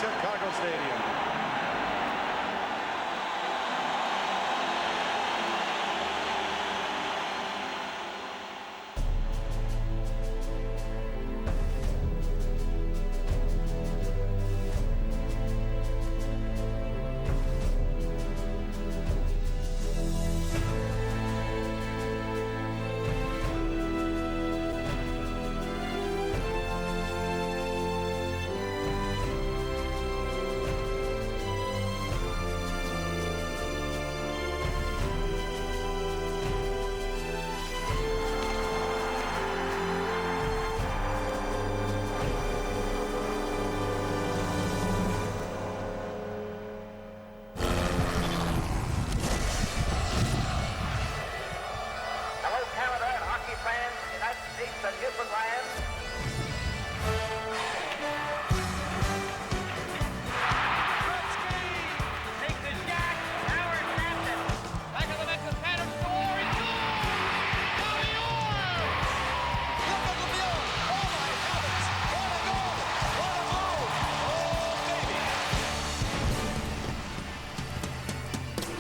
Chicago Stadium.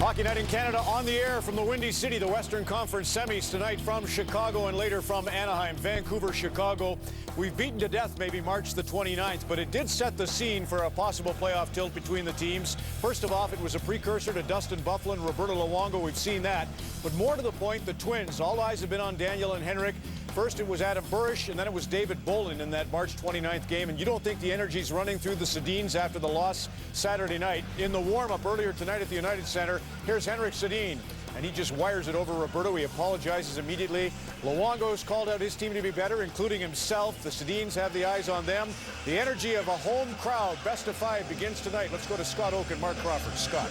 Hockey Night in Canada on the air from the Windy City. The Western Conference semis tonight from Chicago and later from Anaheim. Vancouver, Chicago. We've beaten to death maybe March the 29th, but it did set the scene for a possible playoff tilt between the teams. First of all, it was a precursor to Dustin Byfuglien, Roberto Luongo. We've seen that. But more to the point, the Twins. All eyes have been on Daniel and Henrik. First it was Adam Burish, and then it was David Bolin in that March 29th game. And you don't think the energy's running through the Sedins after the loss Saturday night. In the warm-up earlier tonight at the United Center, here's Henrik Sedin. And he just wires it over Roberto. He apologizes immediately. Luongo's called out his team to be better, including himself. The Sedins have the eyes on them. The energy of a home crowd. Best of 5 begins tonight. Let's go to Scott Oake and Mark Crawford. Scott.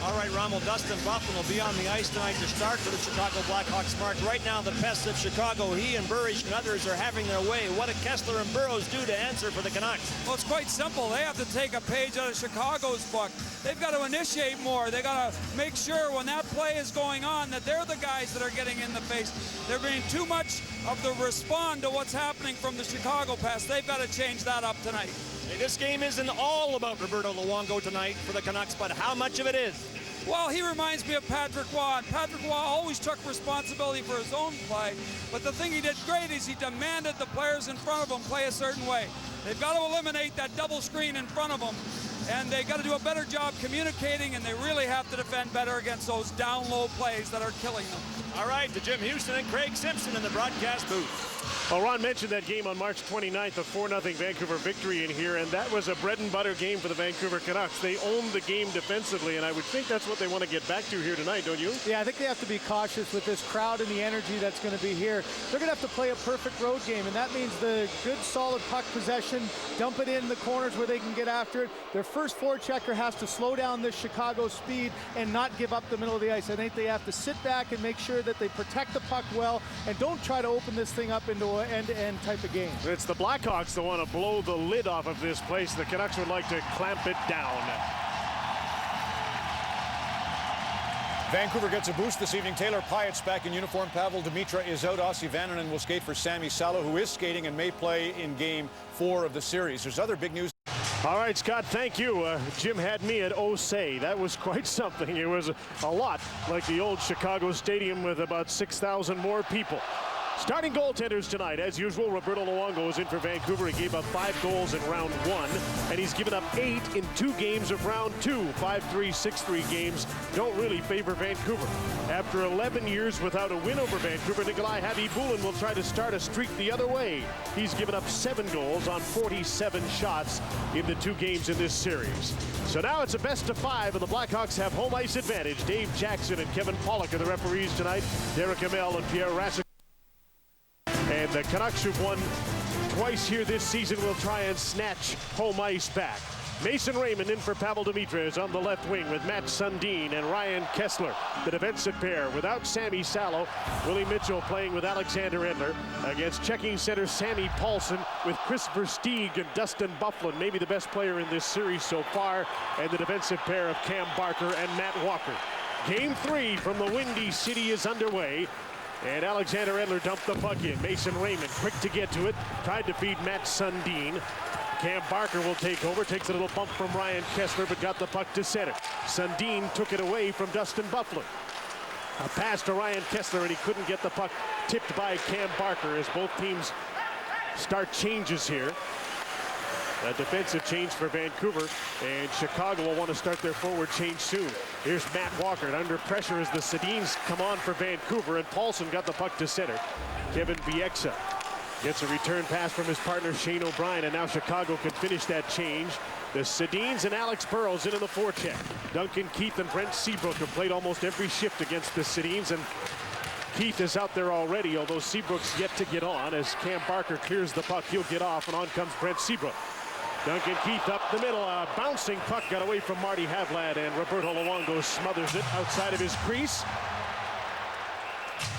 All right, Rommel, Dustin Byfuglien will be on the ice tonight to start for the Chicago Blackhawks. Mark, right now the pests of Chicago, he and Burish and others are having their way. What do Kessler and Burrows do to answer for the Canucks? Well, it's quite simple. They have to take a page out of Chicago's book. They've got to initiate more. They've got to make sure when that play is going on that they're the guys that are getting in the face. They're being too much of the respond to what's happening from the Chicago pass. They've got to change that up tonight. Hey, this game isn't all about Roberto Luongo tonight for the Canucks, but how much of it is? Well, he reminds me of Patrick Roy. Patrick Roy always took responsibility for his own play, but the thing he did great is he demanded the players in front of him play a certain way. They've got to eliminate that double screen in front of them, and they've got to do a better job communicating, and they really have to defend better against those down-low plays that are killing them. All right, to Jim Houston and Craig Simpson in the broadcast booth. Well, Ron mentioned that game on March 29th, a 4-0 Vancouver victory in here, and that was a bread-and-butter game for the Vancouver Canucks. They owned the game defensively, and I would think that's what they want to get back to here tonight, don't you? Yeah, I think they have to be cautious with this crowd and the energy that's going to be here. They're going to have to play a perfect road game, and that means the good, solid puck possession, dump it in the corners where they can get after it. Their first forechecker has to slow down this Chicago speed and not give up the middle of the ice. I think they have to sit back and make sure that they protect the puck well and don't try to open this thing up into an end-to-end type of game. It's the Blackhawks that want to blow the lid off of this place. The Canucks would like to clamp it down. Vancouver gets a boost this evening. Taylor Pyatt's back in uniform. Pavel Dimitra is out. Ossi Vananen will skate for Sami Salo, who is skating and may play in Game 4 of the series. There's other big news. All right, Scott, thank you. Jim had me at Osai. That was quite something. It was a lot like the old Chicago Stadium with about 6,000 more people. Starting goaltenders tonight, as usual, Roberto Luongo is in for Vancouver. He gave up 5 goals in round 1, and he's given up 8 in 2 games of round 2. 5-3, 6-3 games don't really favor Vancouver. After 11 years without a win over Vancouver, Nikolai Khabibulin will try to start a streak the other way. He's given up 7 goals on 47 shots in the 2 games in this series. So now it's a best of 5, and the Blackhawks have home ice advantage. Dave Jackson and Kevin Pollock are the referees tonight. Derek Amell and Pierre Rassic. And the Canucks, who've won twice here this season, will try and snatch home ice back. Mason Raymond in for Pavel Dimitra is on the left wing with Matt Sundin and Ryan Kessler, the defensive pair. Without Sami Salo, Willie Mitchell playing with Alexander Edler against checking center Sammy Paulson with Christopher Stieg and Dustin Byfuglien, maybe the best player in this series so far, and the defensive pair of Cam Barker and Matt Walker. Game 3 from the Windy City is underway. And Alexander Edler dumped the puck in. Mason Raymond quick to get to it. Tried to feed Matt Sundin. Cam Barker will take over, takes a little bump from Ryan Kesler, but got the puck to center. Sundin took it away from Dustin Byfuglien. A pass to Ryan Kesler, and he couldn't get the puck tipped by Cam Barker as both teams start changes here. A defensive change for Vancouver, and Chicago will want to start their forward change soon. Here's Matt Walker, and under pressure as the Sedins come on for Vancouver, and Paulson got the puck to center. Kevin Bieksa gets a return pass from his partner Shane O'Brien, and now Chicago can finish that change. The Sedins and Alex Burrows into the forecheck. Duncan Keith and Brent Seabrook have played almost every shift against the Sedins, and Keith is out there already, although Seabrook's yet to get on. As Cam Barker clears the puck, he'll get off, and on comes Brent Seabrook. Duncan Keith up the middle, a bouncing puck got away from Marty Havlat, and Roberto Luongo smothers it outside of his crease.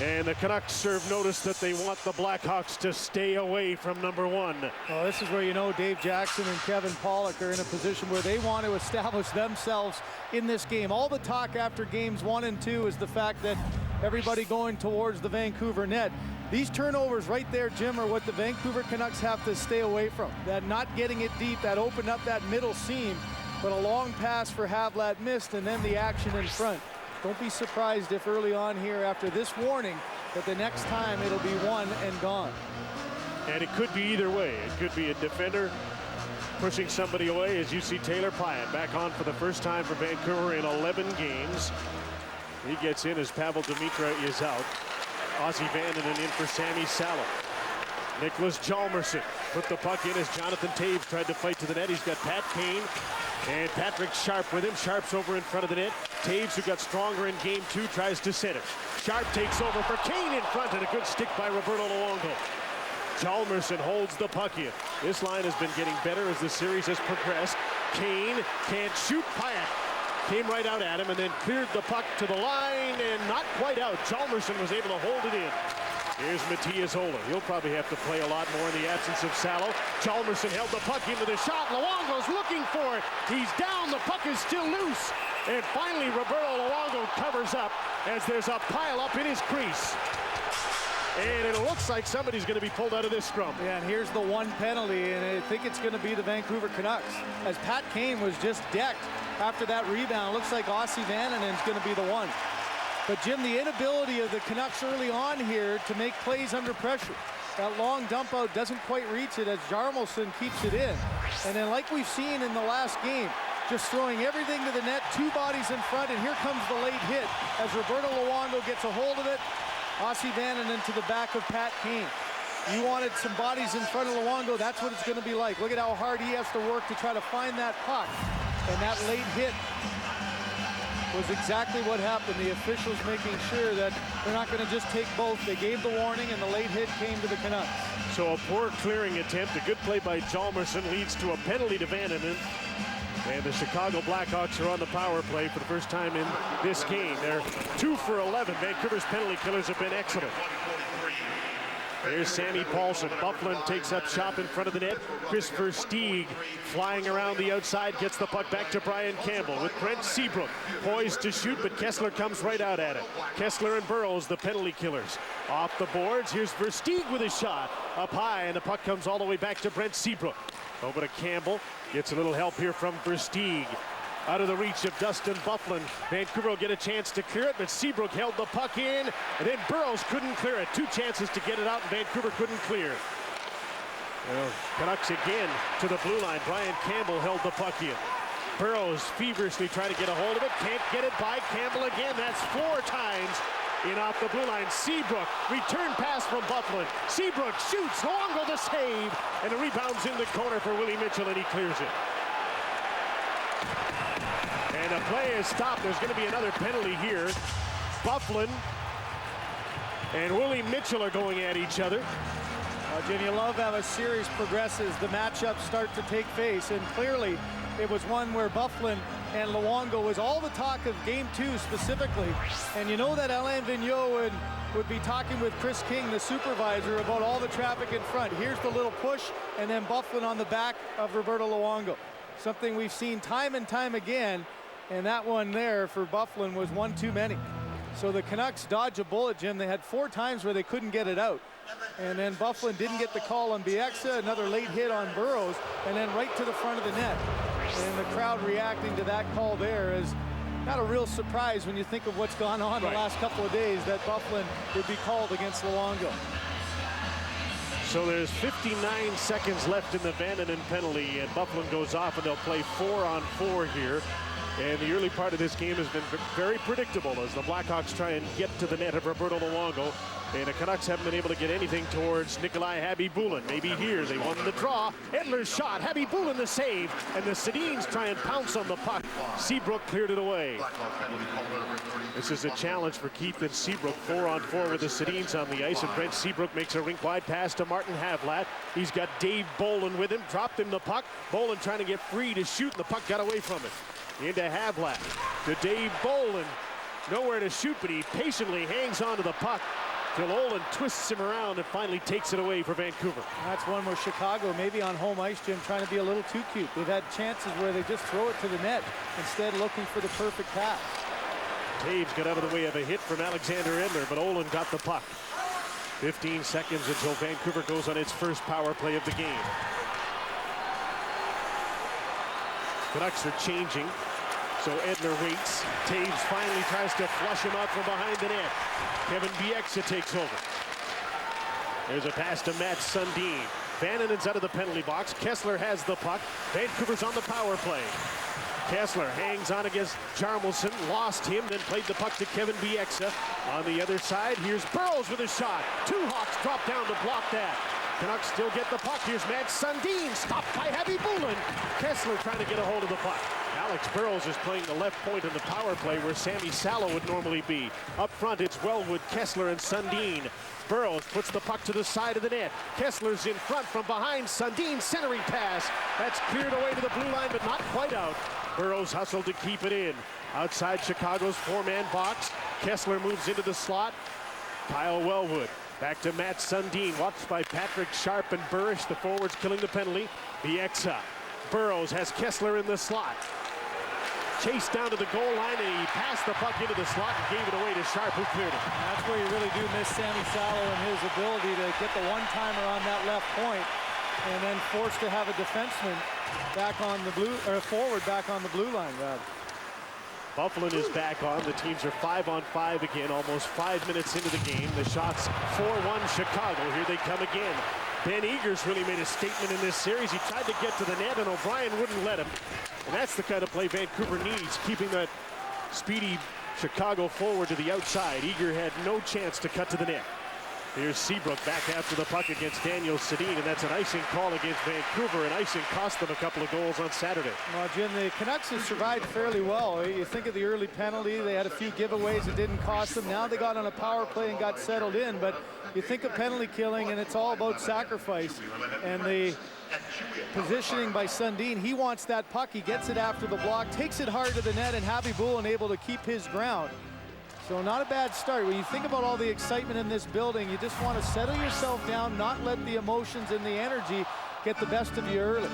And the Canucks serve notice that they want the Blackhawks to stay away from number one. Well, this is where you know Dave Jackson and Kevin Pollock are in a position where they want to establish themselves in this game. All the talk after games 1 and 2 is the fact that everybody going towards the Vancouver net. These turnovers right there, Jim, are what the Vancouver Canucks have to stay away from. That not getting it deep, that opened up that middle seam, but a long pass for Havlat missed, and then the action in front. Don't be surprised if early on here after this warning that the next time it'll be one and gone. And it could be either way. It could be a defender pushing somebody away, as you see Taylor Pyatt back on for the first time for Vancouver in 11 games. He gets in as Pavel Demitra is out. Ozzy Vandenan in for Sammy Salo. Nicholas Hjalmarsson put the puck in as Jonathan Toews tried to fight to the net. He's got Pat Kane and Patrick Sharp with him. Sharp's over in front of the net. Toews, who got stronger in game 2, tries to center. Sharp takes over for Kane in front, and a good stick by Roberto Luongo. Hjalmarsson holds the puck in. This line has been getting better as the series has progressed. Kane can't shoot. Pyatt came right out at him and then cleared the puck to the line, and not quite out. Hjalmarsson was able to hold it in. Here's Matthias Ola. He'll probably have to play a lot more in the absence of Salo. Hjalmarsson held the puck into the shot. Luongo's looking for it. He's down. The puck is still loose. And finally, Roberto Luongo covers up as there's a pile up in his crease. And it looks like somebody's going to be pulled out of this scrum. Yeah, and here's the one penalty, and I think it's going to be the Vancouver Canucks. As Pat Kane was just decked after that rebound, looks like Ozzy Vandenen's going to be the one. But Jim, the inability of the Canucks early on here to make plays under pressure. That long dump out doesn't quite reach it as Hjalmarsson keeps it in. And then like we've seen in the last game, just throwing everything to the net, 2 bodies in front, and here comes the late hit as Roberto Luongo gets a hold of it. Ozzy Vandenan to the back of Pat Kane. You wanted some bodies in front of Luongo, that's what it's going to be like. Look at how hard he has to work to try to find that puck. And that late hit was exactly what happened. The officials making sure that they're not going to just take both. They gave the warning, and the late hit came to the Canucks. So a poor clearing attempt. A good play by Hjalmarsson leads to a penalty to Vandenan. And the Chicago Blackhawks are on the power play for the first time in this game. They're 2 for 11. Vancouver's penalty killers have been excellent. There's Sammy Paulson. Byfuglien takes up shop in front of the net. Chris Versteeg flying around the outside, gets the puck back to Brian Campbell with Brent Seabrook poised to shoot, but Kesler comes right out at it. Kesler and Burrows, the penalty killers. Off the boards, here's Versteeg with a shot up high, and the puck comes all the way back to Brent Seabrook. Over to Campbell, gets a little help here from Versteeg. Out of the reach of Dustin Byfuglien. Vancouver will get a chance to clear it, but Seabrook held the puck in, and then Burrows couldn't clear it. 2 chances to get it out, and Vancouver couldn't clear. Well, Canucks again to the blue line. Brian Campbell held the puck in. Burrows feverishly trying to get a hold of it. Can't get it by Campbell again. That's 4 times in off the blue line. Seabrook, return pass from Byfuglien. Seabrook shoots, Luongo the save, and the rebound's in the corner for Willie Mitchell, and he clears it. And the play is stopped. There's going to be another penalty here. Byfuglien and Willie Mitchell are going at each other. Jim, you love how a series progresses, the matchups start to take face, and clearly it was one where Byfuglien and Luongo was all the talk of game 2 specifically. And you know that Alain Vigneault would be talking with Chris King, the supervisor, about all the traffic in front. Here's the little push, and then Byfuglien on the back of Roberto Luongo. Something we've seen time and time again, and that one there for Byfuglien was one too many. So the Canucks dodge a bullet, Jim. They had 4 times where they couldn't get it out. And then Byfuglien didn't get the call on Bieksa, another late hit on Burrows, and then right to the front of the net. And the crowd reacting to that call there is not a real surprise when you think of what's gone on the last couple of days, that Byfuglien would be called against Luongo. So there's 59 seconds left in the Vananen penalty, and Byfuglien goes off, and they'll play 4-on-4 here. And the early part of this game has been very predictable as the Blackhawks try and get to the net of Roberto Luongo. And the Canucks haven't been able to get anything towards Nikolai Khabibulin. Maybe here they won the draw. Edler's shot, Khabibulin the save, and the Sedins try and pounce on the puck. Seabrook cleared it away. This is a challenge for Keith and Seabrook, 4-on-4 with the Sedins on the ice, and Brent Seabrook makes a rink-wide pass to Martin Havlat. He's got Dave Bolin with him, dropped him the puck. Bolin trying to get free to shoot, and the puck got away from him. Into Havlat, to Dave Bolin. Nowhere to shoot, but he patiently hangs on to the puck till Olin twists him around and finally takes it away for Vancouver. That's one where Chicago, maybe on home ice, Jim, trying to be a little too cute. They've had chances where they just throw it to the net instead looking for the perfect pass. Taves got out of the way of a hit from Alexander Edler, but Olin got the puck. 15 seconds until Vancouver goes on its first power play of the game. Canucks are changing, so Edler waits. Taves finally tries to flush him out from behind the net. Kevin Bieksa takes over. There's a pass to Matt Sundin. Vananen's out of the penalty box. Kessler has the puck. Vancouver's on the power play. Kessler hangs on against Jarmelson, lost him, then played the puck to Kevin Bieksa. On the other side, here's Burrows with a shot. 2 Hawks drop down to block that. Canucks still get the puck. Here's Matt Sundin, stopped by Khabibulin. Kessler trying to get a hold of the puck. Alex Burrows is playing the left point in the power play where Sammy Salo would normally be. Up front, it's Wellwood, Kessler, and Sundin. Burrows puts the puck to the side of the net. Kessler's in front from behind. Sundin centering pass. That's cleared away to the blue line, but not quite out. Burrows hustled to keep it in. Outside Chicago's 4-man box. Kessler moves into the slot. Kyle Wellwood. Back to Matt Sundin, watched by Patrick Sharp and Burish. The forwards killing the penalty. Bieksa. Burrows has Kessler in the slot. Chased down to the goal line, and he passed the puck into the slot and gave it away to Sharp, who cleared it. That's where you really do miss Sammy Salo and his ability to get the one-timer on that left point, and then forced to have a defenseman back on the blue, or forward back on the blue line, rather. Byfuglien is back on. The teams are 5-on-5 again, almost 5 minutes into the game. The shots 4-1 Chicago. Here they come again. Ben Eagers really made a statement in this series. He tried to get to the net, and O'Brien wouldn't let him. And that's the kind of play Vancouver needs, keeping that speedy Chicago forward to the outside. Eager had no chance to cut to the net. Here's Seabrook back after the puck against Daniel Sedin, and that's an icing call against Vancouver, and icing cost them a couple of goals on Saturday. Well, Jim, the Canucks have survived fairly well. You think of the early penalty, they had a few giveaways that didn't cost them. Now they got on a power play and got settled in, but you think of penalty killing, and it's all about sacrifice. And the positioning by Sundin, he wants that puck, he gets it after the block, takes it hard to the net, and Khabibulin able to keep his ground. So not a bad start. When you think about all the excitement in this building, you just want to settle yourself down, not let the emotions and the energy get the best of you early.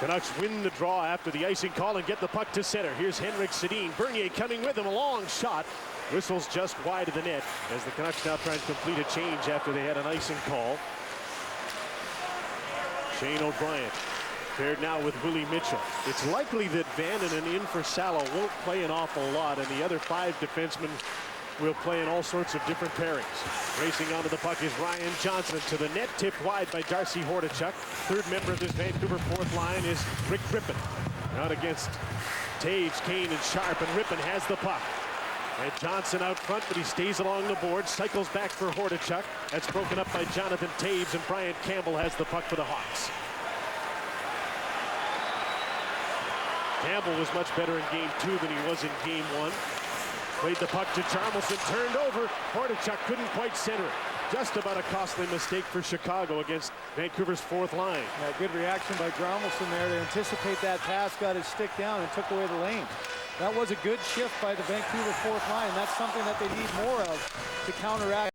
Canucks win the draw after the icing call and get the puck to center. Here's Henrik Sedin. Bernier coming with him, a long shot. Whistles just wide of the net as the Canucks now try and complete a change after they had an icing call. Shane O'Brien paired now with Willie Mitchell. It's likely that Vananen in for Salo won't play an awful lot, and the other 5 defensemen will play in all sorts of different pairings. Racing onto the puck is Ryan Johnson. To the net, tipped wide by Darcy Hordichuk. Third member of this Vancouver fourth line is Rick Rippon. Out against Taves, Kane, and Sharp, and Rippon has the puck. And Johnson out front, but he stays along the board, cycles back for Hordichuk. That's broken up by Jonathan Taves, and Brian Campbell has the puck for the Hawks. Campbell was much better in game 2 than he was in game 1. Played the puck to Jarmelson, turned over. Hordichuk couldn't quite center it. Just about a costly mistake for Chicago against Vancouver's fourth line. Yeah, good reaction by Jarmelson there to anticipate that pass, got his stick down and took away the lane. That was a good shift by the Vancouver fourth line. That's something that they need more of to counteract